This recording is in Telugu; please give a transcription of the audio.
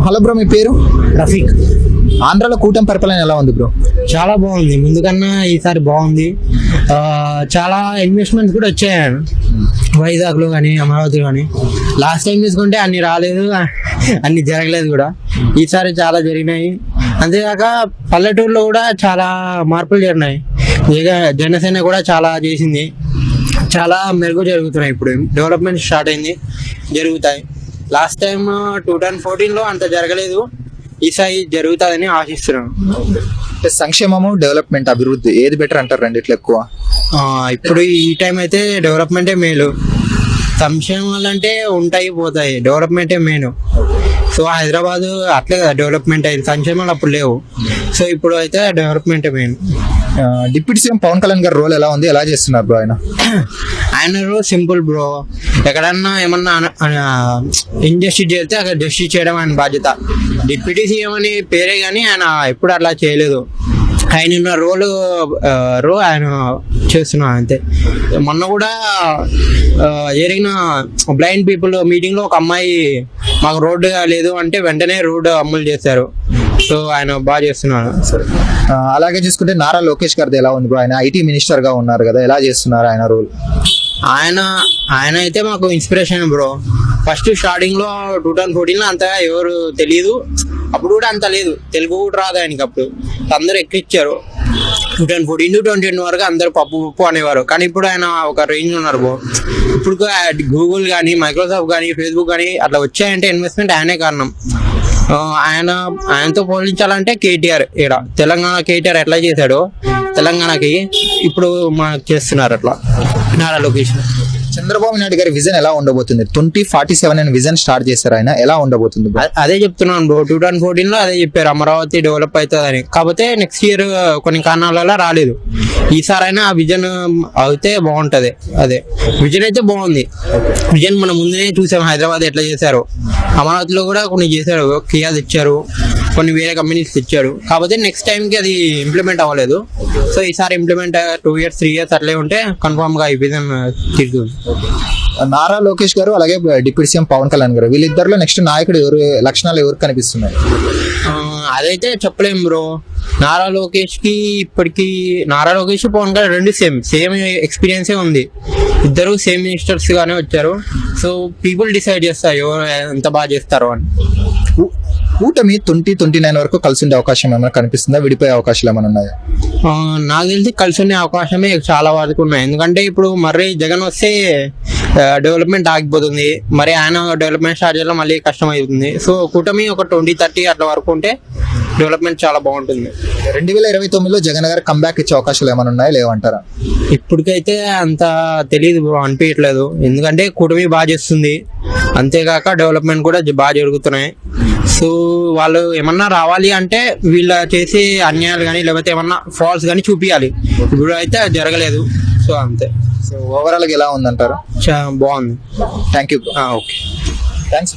హలో బ్రో, మీ పేరు? రఫీక్. ఆంధ్రాలో కూటమి పరిపాలన ఎలా ఉంది బ్రో? చాలా బాగుంది, ముందు కన్నా ఈసారి బాగుంది. చాలా ఇన్వెస్ట్మెంట్స్ కూడా వచ్చాయి వైజాగ్లో కానీ అమరావతిలో కానీ. లాస్ట్ టైం చూసుకుంటే అన్ని రాలేదు, అన్ని జరగలేదు కూడా. ఈసారి చాలా జరిగినాయి. అంతేకాక పల్లెటూరులో కూడా చాలా మార్పులు జరిగినాయి. జనసేన కూడా చాలా చేసింది, చాలా మెరుగు జరుగుతున్నాయి. ఇప్పుడు డెవలప్మెంట్ స్టార్ట్ అయింది, జరుగుతాయి. లాస్ట్ టైం 2014లో అంత జరగలేదు, ఈసారి జరుగుతుందని ఆశిస్తున్నాను. సంక్షేమము, డెవలప్మెంట్, అభివృద్ధి ఏది బెటర్ అంటారు రెండిట్లో ఎక్కువ? ఇప్పుడు ఈ టైం అయితే డెవలప్మెంటే మేలు. సంక్షేమాలు అంటే ఉంటాయి పోతాయి, డెవలప్మెంటే మెయిన్. సో హైదరాబాద్ అట్లే కదా డెవలప్మెంట్ అయింది, సంక్షేమాలు అప్పుడు లేవు. సో ఇప్పుడు అయితే డెవలప్మెంటే main. Deputy CM Pavan Kalyan గారి రోల్ ఎలా ఉంది, ఎలా చేస్తున్నారు బ్రో ఆయన? ఆయన రోల్ సింపుల్ బ్రో. ఎక్కడన్నా ఏమన్నా ఇంజస్టిస్ చేస్తే అక్కడ జస్టిస్ చేయడం ఆయన బాధ్యత. డిప్యూటీ సీఎం అని పేరే కానీ ఆయన ఎప్పుడు అట్లా చేయలేదు. ఆయన రోల్ ఆయన చేస్తున్నారు అంతే. మొన్న కూడా జరిగిన బ్లైండ్ పీపుల్ మీటింగ్ లో ఒక అమ్మాయి మాకు రోడ్డు లేదు అంటే వెంటనే రోడ్డు అమలు చేశారు. సో ఆయన బాగా చేస్తున్నారు. అలాగే చూసుకుంటే నారా లోకేష్ గారిది ఎలా ఉంది బ్రో? ఆయన ఐటీ మినిస్టర్ గా ఉన్నారు కదా, ఎలా చేస్తున్నారు ఆయన రోల్? ఆయన అయితే మాకు ఇన్స్పిరేషన్ బ్రో. ఫస్ట్ స్టార్టింగ్ లో 2014లో అంతగా ఎవరు తెలియదు, అప్పుడు కూడా అంత లేదు, తెలుగు కూడా రాదు ఆయనకి. అప్పుడు అందరూ ఎక్కిచ్చారు. 2014 to 2020 వరకు అందరూ పప్పు అనేవారు, కానీ ఇప్పుడు ఆయన ఒక రేంజ్ ఉన్నారు బ్రో. ఇప్పుడు గూగుల్ కానీ, మైక్రోసాఫ్ట్ కానీ, ఫేస్బుక్ కానీ అట్లా వచ్చాయంటే ఇన్వెస్ట్మెంట్ ఆయనే కారణం. ఆయనతో పోలించాలంటే కేటీఆర్, ఇక్కడ తెలంగాణ కేటీఆర్ ఎట్లా చేశాడో తెలంగాణకి ఇప్పుడు మనకు చేస్తున్నారు అట్లా నారా లోకేష్. చంద్రబాబు నాయుడు గారి విజన్ ఎలా ఉండబోతుంది? 2047 అని విజన్ స్టార్ట్ చేశారు ఆయన, ఎలా ఉండబోతుంది? అదే చెప్తున్నాను బ్రో, 2014లో అదే చెప్పారు, అమరావతి డెవలప్ అవుతుంది అని. కాకపోతే నెక్స్ట్ ఇయర్ కొన్ని కారణాల వల్ల రాలేదు. ఈసారి అయినా ఆ విజన్ అయితే బాగుంటది. అదే విజన్ అయితే బాగుంది. విజన్ మనం ముందే చూసాం, హైదరాబాద్ ఎట్లా చేశారు, అమరావతిలో కూడా కొన్ని చేశారు, కియా తెచ్చారు, కొన్ని వేరే కంపెనీస్ తెచ్చారు. కాకపోతే నెక్స్ట్ టైంకి అది ఇంప్లిమెంట్ అవ్వలేదు. సో ఈసారి ఇంప్లిమెంట్ 2 years 3 years అట్లే ఉంటే కన్ఫామ్ గా ఈ విజన్ తిరుగుతుంది. నారా లోకేష్ గారు అలాగే డిప్యూటీ సీఎం పవన్ కళ్యాణ్ గారు, వీళ్ళిద్దరిలో నెక్స్ట్ నాయకుడు ఎవరు, లక్షణాలు ఎవరు కనిపిస్తున్నాయి? అదైతే చెప్పలేం బ్రో. నారా లోకేష్ పవన్ కళ్యాణ్ రెండు సేమ్ ఎక్స్పీరియన్సే ఉంది. ఇద్దరు సేమ్ మినిస్టర్స్ గానే వచ్చారు. సో పీపుల్ డిసైడ్ చేస్తారు ఎవరు ఎంత బాగా చేస్తారో అని. కూటమి 2029 వరకు కలిసి ఉండే అవకాశం ఏమైనా కనిపిస్తుందా? విడిపోయే అవకాశాలు ఏమైనా ఉన్నాయా? నాకు తెలిసి కలిసి ఉండే అవకాశమే చాలా వరకు ఉన్నాయి. ఎందుకంటే ఇప్పుడు మరి జగన్ వస్తే డెవలప్మెంట్ ఆగిపోతుంది, మరి ఆయన డెవలప్మెంట్ స్టార్ట్ చేయడం మళ్ళీ కష్టం అవుతుంది. సో కూటమి ఒక 2030 అట్లా వరకు ఉంటే డెవలప్మెంట్ చాలా బాగుంటుంది. 2029లో జగన్ గారు కంబ్యాక్ ఇచ్చే అవకాశాలు ఏమైనా ఉన్నాయా, లేవంటారా? ఇప్పటికైతే అంత తెలియదు, అనిపించట్లేదు. ఎందుకంటే కూటమి బాగా చేస్తుంది, అంతేకాక డెవలప్మెంట్ కూడా బాగా జరుగుతున్నాయి. సో వాళ్ళు ఏమన్నా రావాలి అంటే వీళ్ళ చేసే అన్యాయాలు కానీ లేకపోతే ఏమన్నా ఫాల్స్ కానీ చూపించాలి. ఇప్పుడు అయితే జరగలేదు. సో అంతే. సో ఓవరాల్ గా ఎలా ఉందంటారు? బాగుంది. Thank you. Okay, thanks.